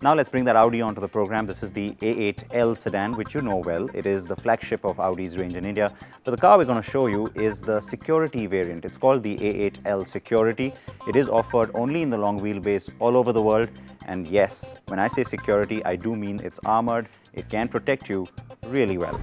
Now let's bring that Audi onto the program. This is the A8L sedan, which you know well. It is the flagship of Audi's range in India. But the car we're going to show you is the Security variant. It's called the A8L Security. It is offered only in the long wheelbase all over the world. And yes, when I say security, I do mean it's armored. It can protect you really well.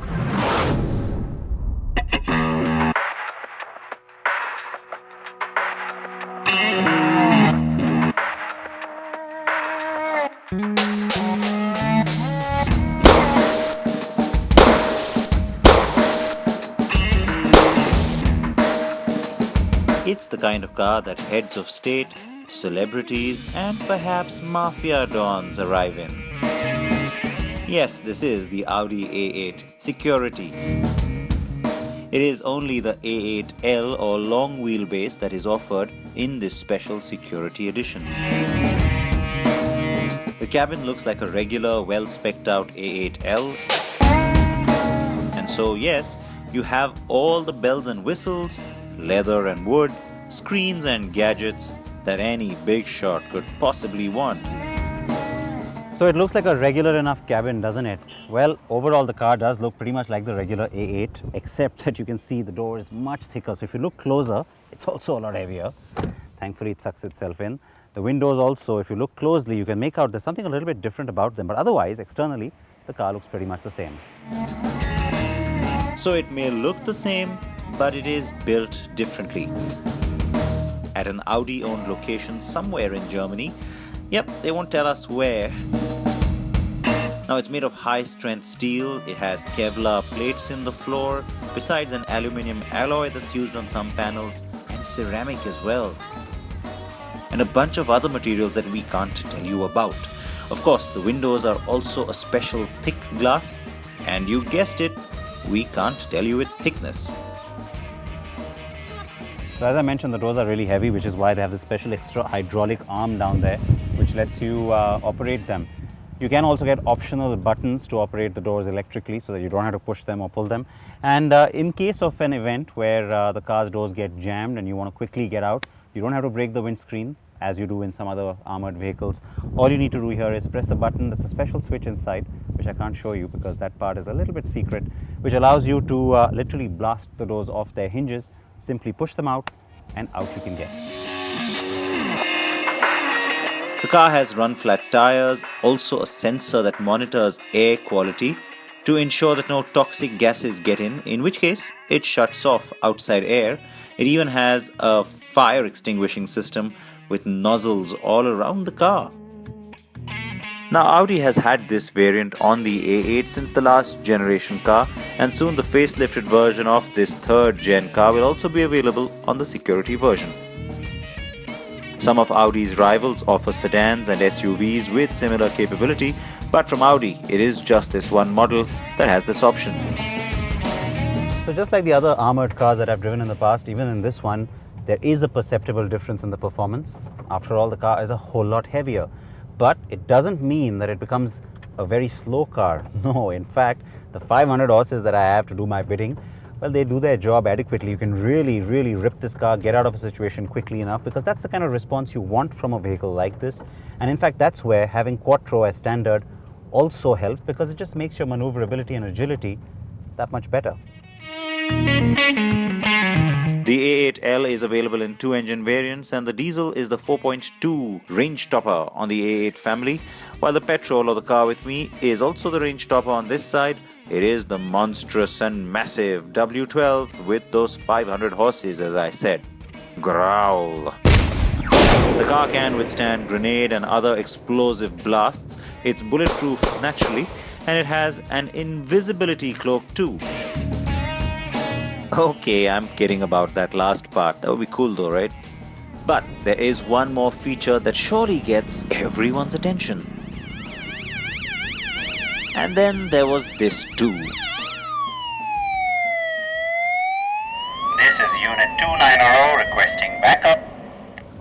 It's the kind of car that heads of state, celebrities, and perhaps mafia dons arrive in. Yes, this is the Audi A8 Security. It is only the A8L or long wheelbase that is offered in this special Security edition. The cabin looks like a regular, well-specced out A8L. And so yes, you have all the bells and whistles, leather and wood, screens and gadgets that any big shot could possibly want. So it looks like a regular enough cabin, doesn't it? Well, overall the car does look pretty much like the regular A8, except that you can see the door is much thicker. So if you look closer, it's also a lot heavier. Thankfully it sucks itself in. The windows also, if you look closely, you can make out there's something a little bit different about them. But otherwise, externally, the car looks pretty much the same. So it may look the same, but it is built differently. At an Audi-owned location somewhere in Germany. Yep, they won't tell us where. Now it's made of high-strength steel, it has Kevlar plates in the floor, besides an aluminium alloy that's used on some panels, and ceramic as well. And a bunch of other materials that we can't tell you about. Of course, the windows are also a special thick glass, and you guessed it, we can't tell you its thickness. So as I mentioned, the doors are really heavy, which is why they have this special extra hydraulic arm down there, which lets you operate them. You can also get optional buttons to operate the doors electrically so that you don't have to push them or pull them. And in case of an event where the car's doors get jammed and you want to quickly get out, you don't have to break the windscreen as you do in some other armored vehicles. All you need to do here is press a button. That's a special switch inside, which I can't show you because that part is a little bit secret, which allows you to literally blast the doors off their hinges. Simply push them out and out you can get. The car has run-flat tires, also a sensor that monitors air quality to ensure that no toxic gases get in which case it shuts off outside air. It even has a fire extinguishing system with nozzles all around the car. Now Audi has had this variant on the A8 since the last generation car, and soon the facelifted version of this third gen car will also be available on the Security version. Some of Audi's rivals offer sedans and SUVs with similar capability, but from Audi, it is just this one model that has this option. So just like the other armored cars that I've driven in the past, even in this one, there is a perceptible difference in the performance. After all, the car is a whole lot heavier. But it doesn't mean that it becomes a very slow car. No, in fact, the 500 horses that I have to do my bidding, well, they do their job adequately. You can really rip this car, get out of a situation quickly enough, because that's the kind of response you want from a vehicle like this. And in fact, that's where having Quattro as standard also helps, because it just makes your maneuverability and agility that much better. The A8L is available in two engine variants, and the diesel is the 4.2 range topper on the A8 family, while the petrol or the car with me is also the range topper on this side. It is the monstrous and massive W12 with those 500 horses, as I said. Growl. The car can withstand grenade and other explosive blasts. It's bulletproof naturally, and it has an invisibility cloak too. Okay, I'm kidding about that last part. That would be cool though, right? But there is one more feature that surely gets everyone's attention. And then there was this too. This is Unit 290 requesting backup.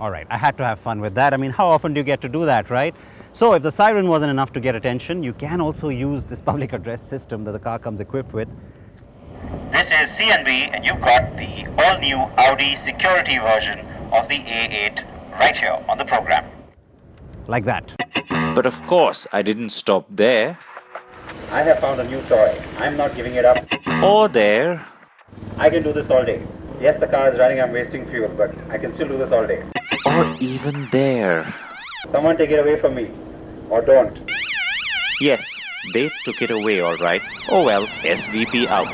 Alright, I had to have fun with that. I mean, how often do you get to do that, right? So if the siren wasn't enough to get attention, you can also use this public address system that the car comes equipped with. This is CNB and you've got the all-new Audi Security version of the A8 right here on the program. like that. But of course, I didn't stop there. I have found a new toy. I'm not giving it up. Or there. I can do this all day. Yes, the car is running, I'm wasting fuel, but I can still do this all day. Or even there. Someone take it away from me. Or don't. Yes, they took it away, alright. Oh well, SVP out.